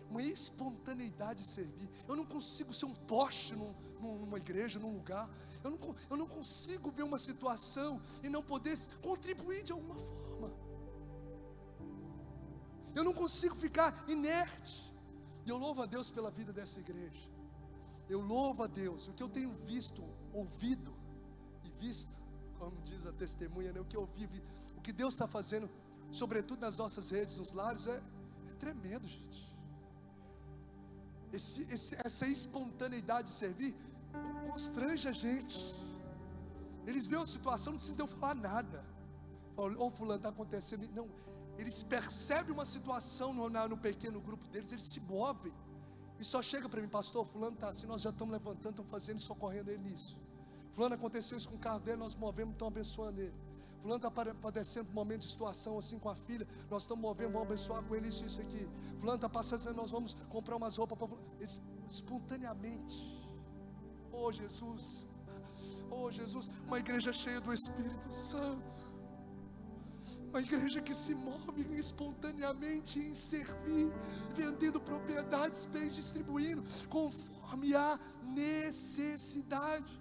uma espontaneidade de servir. Eu não consigo ser um poste numa igreja, num lugar. Eu não consigo ver uma situação e não poder contribuir de alguma forma. Eu não consigo ficar inerte. E eu louvo a Deus pela vida dessa igreja. Eu louvo a Deus. O que eu tenho visto, ouvido e visto, como diz a testemunha, né? O que eu vi, o que Deus está fazendo, sobretudo nas nossas redes, nos lares, é tremendo, gente. Essa espontaneidade de servir constrange a gente. Eles veem a situação, não precisa eu falar nada. Ô fulano, está acontecendo. Não, eles percebem uma situação no pequeno grupo deles, eles se movem. E só chega para mim, pastor, fulano está assim, nós já estamos levantando, estamos fazendo e socorrendo ele nisso. Fulano, aconteceu isso com o carro dele, nós movemos, estamos abençoando ele. Fulano está padecendo um momento de situação assim com a filha, nós estamos movendo, vamos abençoar com ele isso aqui. Fulano está passando, nós vamos comprar umas roupas para espontaneamente. Oh Jesus, uma igreja cheia do Espírito Santo, uma igreja que se move espontaneamente em servir, vendendo propriedades, bens, distribuindo conforme a necessidade.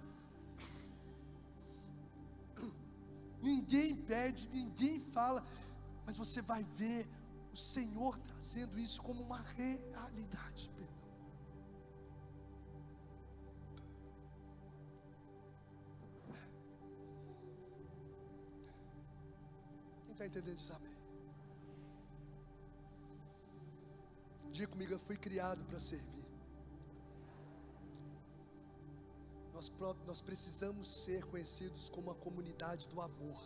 Ninguém pede, ninguém fala, mas você vai ver o Senhor trazendo isso como uma realidade. Quem está entendendo diz amém. Diga comigo, eu fui criado para servir. Nós precisamos ser conhecidos como a comunidade do amor,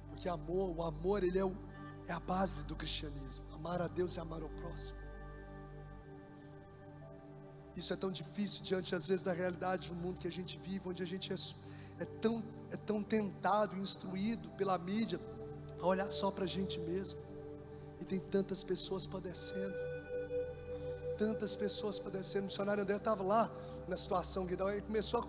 porque o amor ele é a base do cristianismo. Amar a Deus e amar ao próximo. Isso é tão difícil diante às vezes da realidade do mundo que a gente vive, onde a gente é tão tentado, instruído pela mídia a olhar só para a gente mesmo. E tem tantas pessoas padecendo. O missionário André estava lá na situação que ele começou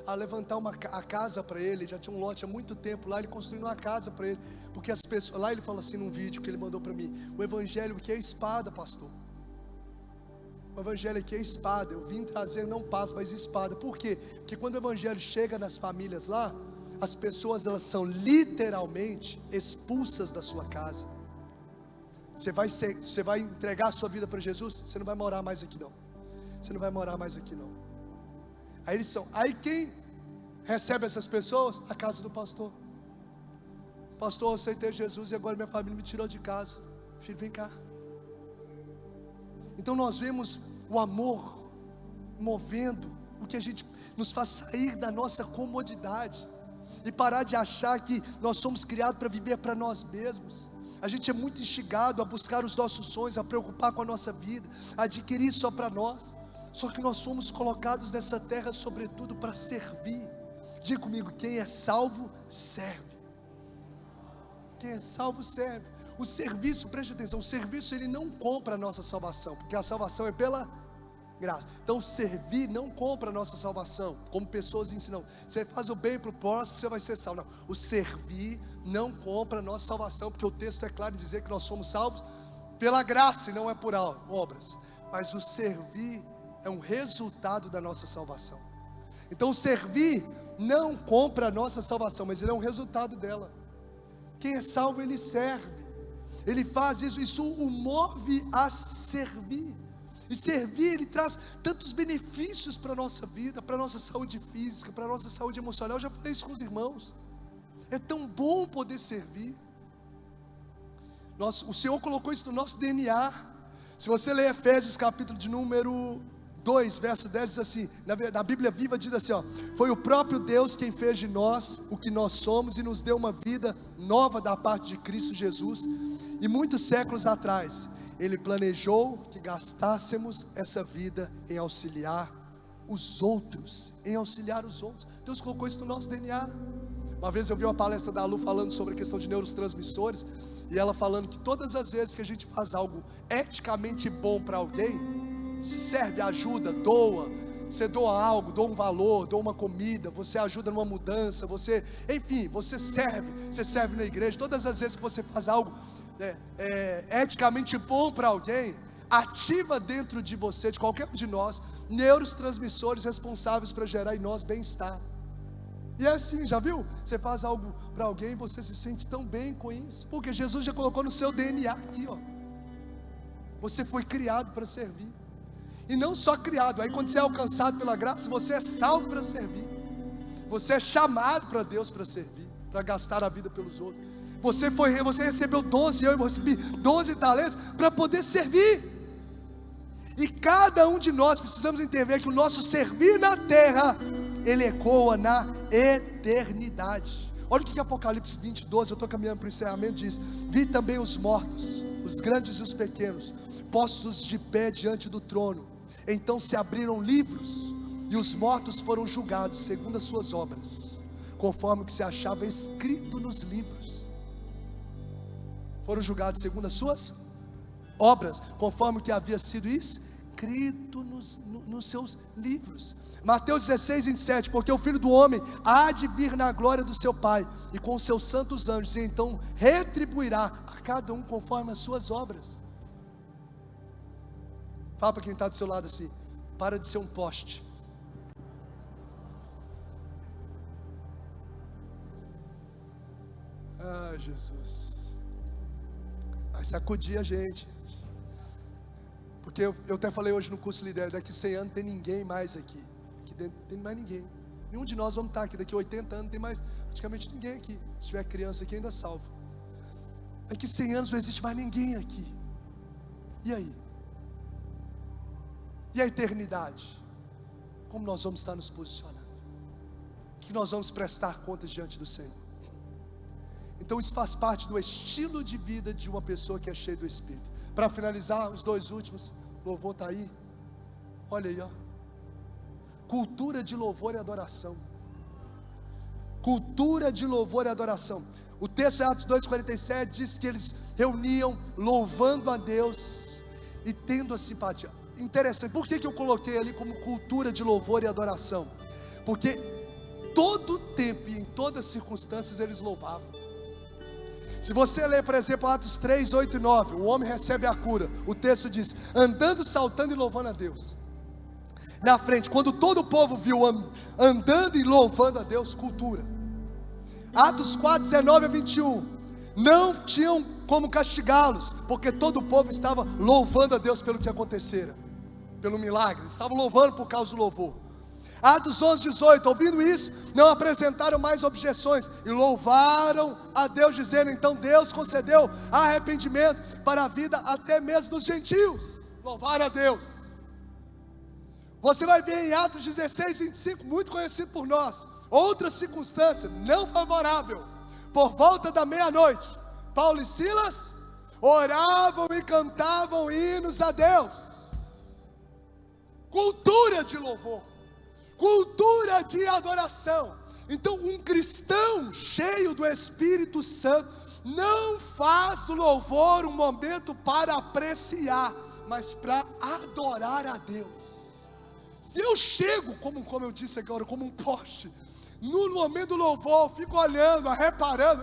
a levantar a casa para ele. Já tinha um lote há muito tempo lá, ele construiu uma casa para ele, porque as pessoas, lá ele fala assim num vídeo que ele mandou para mim, o evangelho que é espada, pastor. O evangelho aqui é espada. Eu vim trazer não paz, mas espada. Por quê? Porque quando o evangelho chega nas famílias lá, as pessoas, elas são literalmente expulsas da sua casa. Você vai entregar a sua vida para Jesus, você não vai morar mais aqui não. Você não vai morar mais aqui não. Aí quem recebe essas pessoas? A casa do pastor. Pastor, eu aceitei Jesus e agora minha família me tirou de casa. Filho, vem cá. Então nós vemos o amor movendo o que a gente nos faz sair da nossa comodidade e parar de achar que nós somos criados para viver para nós mesmos. A gente é muito instigado a buscar os nossos sonhos, a preocupar com a nossa vida, a adquirir só para nós. Só que nós fomos colocados nessa terra sobretudo para servir. Diga comigo, quem é salvo, serve. Quem é salvo, serve. O serviço, preste atenção, o serviço ele não compra a nossa salvação, porque a salvação é pela graça. Então servir não compra a nossa salvação, como pessoas ensinam. Você faz o bem para o próximo, você vai ser salvo. Não, o servir não compra a nossa salvação, porque o texto é claro em dizer que nós somos salvos pela graça e não é por obras. Mas o servir é um resultado da nossa salvação. Então o servir não compra a nossa salvação, mas ele é um resultado dela. Quem é salvo, ele serve. Ele faz isso o move a servir. E servir, ele traz tantos benefícios para a nossa vida, para a nossa saúde física, para a nossa saúde emocional. Eu já falei isso com os irmãos. É tão bom poder servir. O Senhor colocou isso no nosso DNA. Se você ler Efésios capítulo de número 2, verso 10, diz assim, na Bíblia Viva diz assim, foi o próprio Deus quem fez de nós o que nós somos e nos deu uma vida nova da parte de Cristo Jesus. E muitos séculos atrás, Ele planejou que gastássemos essa vida em auxiliar os outros, Deus colocou isso no nosso DNA. Uma vez eu vi uma palestra da Lu falando sobre a questão de neurotransmissores, e ela falando que todas as vezes que a gente faz algo eticamente bom para alguém, serve, ajuda, doa, você doa algo, doa um valor, doa uma comida, você ajuda numa mudança, você serve na igreja. Todas as vezes que você faz algo eticamente bom para alguém, ativa dentro de você, de qualquer um de nós, neurotransmissores responsáveis para gerar em nós bem-estar. E é assim, já viu? Você faz algo para alguém e você se sente tão bem com isso, porque Jesus já colocou no seu DNA aqui, você foi criado para servir. E não só criado, aí quando você é alcançado pela graça, você é salvo para servir. Você é chamado para Deus para servir, para gastar a vida pelos outros. Você recebeu 12, eu recebi 12 talentos para poder servir. E cada um de nós precisamos entender que o nosso servir na terra, ele ecoa na eternidade. Olha o que Apocalipse 20, 12, eu estou caminhando para o encerramento, diz: vi também os mortos, os grandes e os pequenos, postos de pé diante do trono. Então se abriram livros, e os mortos foram julgados segundo as suas obras, conforme o que se achava escrito nos livros. Foram julgados segundo as suas obras, conforme o que havia sido escrito nos seus livros. Mateus 16, 27, porque o Filho do Homem há de vir na glória do seu Pai, e com os seus santos anjos, e então retribuirá a cada um conforme as suas obras. Fala para quem está do seu lado assim: para de ser um poste. Ah, Jesus, vai sacudir a gente. Porque eu até falei hoje no curso Lidera, daqui 100 anos não tem ninguém mais aqui. Aqui dentro não tem mais ninguém. Nenhum de nós vamos estar aqui. Daqui 80 anos não tem mais praticamente ninguém aqui. Se tiver criança aqui ainda salvo. Daqui 100 anos não existe mais ninguém aqui. E aí? E a eternidade? Como nós vamos estar nos posicionando? Que nós vamos prestar contas diante do Senhor. Então isso faz parte do estilo de vida de uma pessoa que é cheia do Espírito. Para finalizar, os dois últimos, louvor está aí. Olha aí, cultura de louvor e adoração. Cultura de louvor e adoração. O texto de Atos 2,47 diz que eles reuniam louvando a Deus e tendo a simpatia. Interessante, por que eu coloquei ali como cultura de louvor e adoração? Porque todo tempo e em todas as circunstâncias eles louvavam. Se você ler, por exemplo, Atos 3, 8 e 9, o homem recebe a cura. O texto diz: andando, saltando e louvando a Deus. Na frente, quando todo o povo viu andando e louvando a Deus, cultura. Atos 4, 19 a 21, não tinham como castigá-los, porque todo o povo estava louvando a Deus pelo que acontecera, pelo milagre, estavam louvando por causa do louvor. Atos 11, 18, ouvindo isso, não apresentaram mais objeções e louvaram a Deus, dizendo: então Deus concedeu arrependimento para a vida até mesmo dos gentios. Louvaram a Deus. Você vai ver em Atos 16, 25, muito conhecido por nós, outra circunstância não favorável. Por volta da meia-noite, Paulo e Silas oravam e cantavam hinos a Deus. Cultura de louvor, cultura de adoração. Então, um cristão cheio do Espírito Santo não faz do louvor um momento para apreciar, mas para adorar a Deus. Se eu chego, como eu disse agora, como um poste, no momento do louvor, fico olhando, reparando,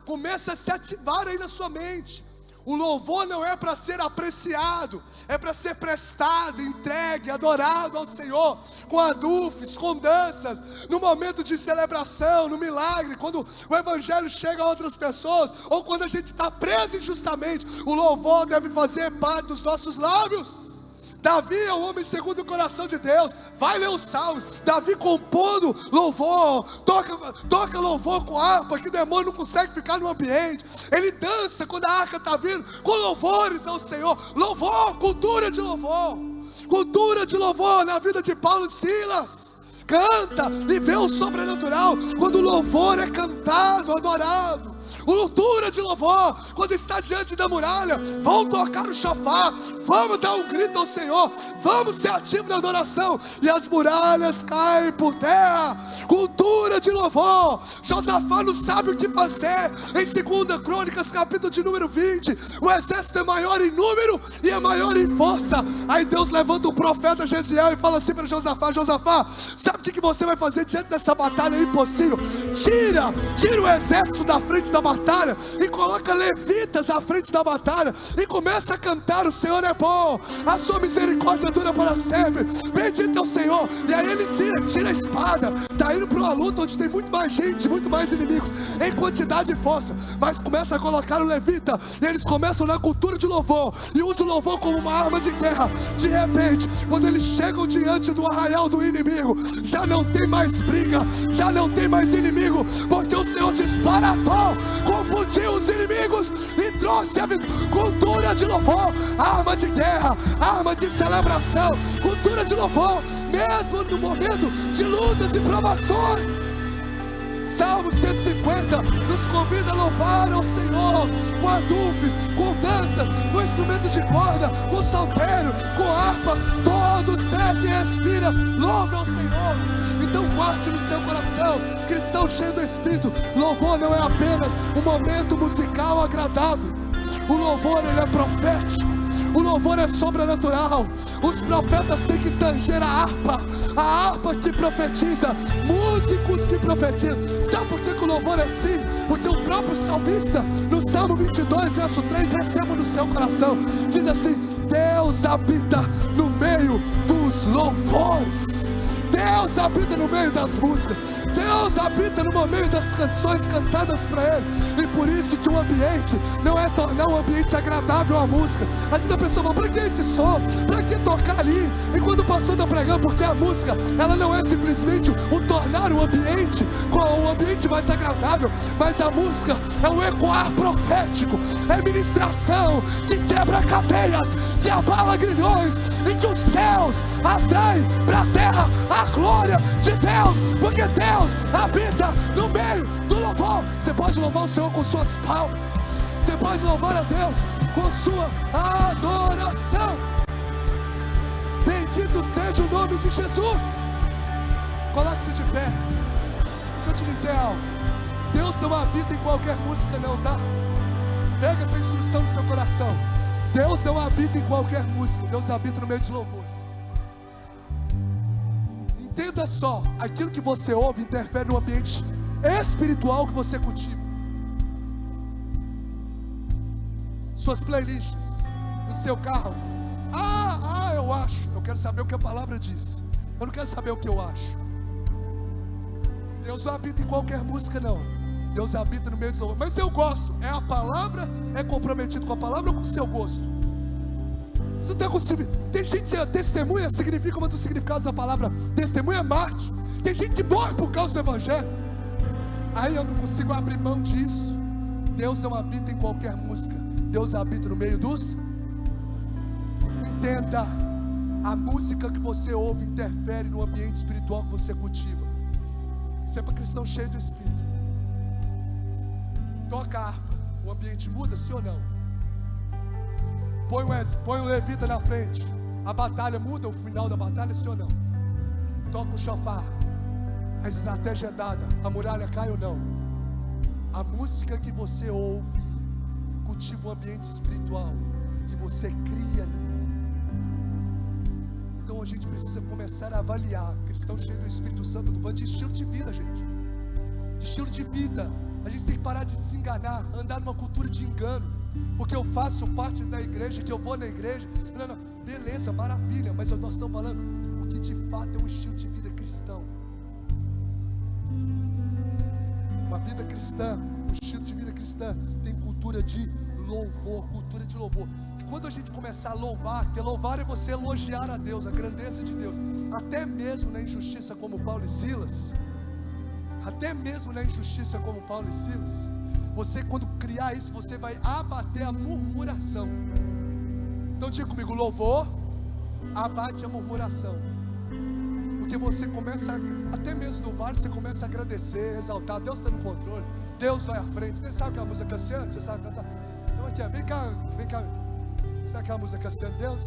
começa a se ativar aí na sua mente. O louvor não é para ser apreciado, é para ser prestado, entregue, adorado ao Senhor, com adufes, com danças, no momento de celebração, no milagre, quando o Evangelho chega a outras pessoas, ou quando a gente está preso injustamente, o louvor deve fazer parte dos nossos lábios. Davi é um homem segundo o coração de Deus. Vai ler os salmos. Davi compondo louvor, toca louvor com harpa, que demônio não consegue ficar no ambiente. Ele dança quando a arca está vindo, com louvores ao Senhor. Louvor, cultura de louvor. Cultura de louvor na vida de Paulo e de Silas. Canta e vê o sobrenatural quando o louvor é cantado, adorado. Cultura de louvor, quando está diante da muralha, vão tocar o chofar, vamos dar um grito ao Senhor, vamos ser ativos na adoração, e as muralhas caem por terra. Cultura de louvor. Josafá não sabe o que fazer. Em 2 Crônicas, capítulo de número 20, o exército é maior em número e é maior em força. Aí Deus levanta o profeta Gesiel e fala assim para Josafá: Josafá, sabe o que você vai fazer diante dessa batalha impossível? Tira o exército da frente da batalha e coloca levitas à frente da batalha e começa a cantar: o Senhor é bom, a sua misericórdia dura para sempre, bendito é o Senhor. E aí ele tira a espada, está indo para uma luta onde tem muito mais gente, muito mais inimigos em quantidade e força, mas começa a colocar o levita, e eles começam na cultura de louvor, e usam o louvor como uma arma de guerra. De repente, quando eles chegam diante do arraial do inimigo, já não tem mais briga, já não tem mais inimigo, porque o Senhor disparatou, confundiu os inimigos e trouxe a vitória. Cultura de louvor, arma de guerra, arma de celebração, cultura de louvor, mesmo no momento de lutas e provações. Salmo 150 nos convida a louvar ao Senhor com adufes, com danças, com instrumento de corda, com saltério, com harpa. Todo ser que respira louva ao Senhor. Então guarde no seu coração, cristão cheio do Espírito, louvor não é apenas um momento musical agradável. O louvor, ele é profético. O louvor é sobrenatural. Os profetas têm que tanger a harpa que profetiza, músicos que profetizam. Sabe por que o louvor é assim? Porque o próprio salmista, no Salmo 22, verso 3, receba no seu coração, diz assim: Deus habita no meio dos louvores. Deus habita no meio das músicas, Deus habita no meio das canções cantadas para Ele. E por isso que o ambiente não é tornar um ambiente agradável à música. Às vezes a pessoa fala: para que esse som? Para que tocar ali? E quando o pastor está pregando, porque a música, ela não é simplesmente o tornar o ambiente com um ambiente mais agradável, mas a música é um ecoar profético, é ministração que quebra cadeias, que abala grilhões, e que os céus atraem para a terra a glória de Deus, porque Deus habita no meio do louvor. Você pode louvar o Senhor com suas palmas, você pode louvar a Deus com sua adoração. Bendito seja o nome de Jesus. Coloque-se de pé. Deixa eu te dizer algo: Deus não habita em qualquer música não, tá? Pega essa instrução no seu coração. Deus não habita em qualquer música, Deus habita no meio de louvores. Entenda só, aquilo que você ouve interfere no ambiente espiritual que você cultiva. suas playlists, no seu carro. Eu acho. Eu quero saber o que a palavra diz. Eu não quero saber o que eu acho. Deus não habita em qualquer música, não. Deus habita no meio do louvor. Mas eu gosto. É a palavra? É comprometido com a palavra ou com o seu gosto? Você não tem conseguido. Tem gente que testemunha, significa um dos significados da palavra testemunha, é Marte. Tem gente que morre por causa do evangelho. Aí eu não consigo abrir mão disso. Deus não habita em qualquer música. Deus habita no meio dos. Entenda, a música que você ouve interfere no ambiente espiritual que você cultiva. Você é para cristão cheio do Espírito. Toca a harpa, o ambiente muda, sim ou não? Põe um levita na frente, a batalha muda, o final da batalha, sim ou não? Toca o shofar, a estratégia é dada, a muralha cai ou não? A música que você ouve cultiva um ambiente espiritual que você cria ali. Então a gente precisa começar a avaliar. Cristão cheio do Espírito Santo, do de estilo de vida, gente. De estilo de vida. A gente tem que parar de se enganar, andar numa cultura de engano. Porque eu faço parte da igreja, que eu vou na igreja. Não, beleza, maravilha. Mas nós estamos falando o que de fato é um estilo de vida cristão. Uma vida cristã, um estilo de vida cristã tem cultura de louvor, cultura de louvor. E quando a gente começar a louvar, porque louvar é você elogiar a Deus, a grandeza de Deus, até mesmo na injustiça como Paulo e Silas, você, quando criar isso, você vai abater a murmuração. Então diga comigo, louvor abate a murmuração. Porque você começa, até mesmo no vale, você começa a agradecer, exaltar. Deus está no controle, Deus vai à frente. Você sabe aquela música Cassiano? Você sabe cantar? Então aqui, vem cá. Sabe aquela música Cassiano? Deus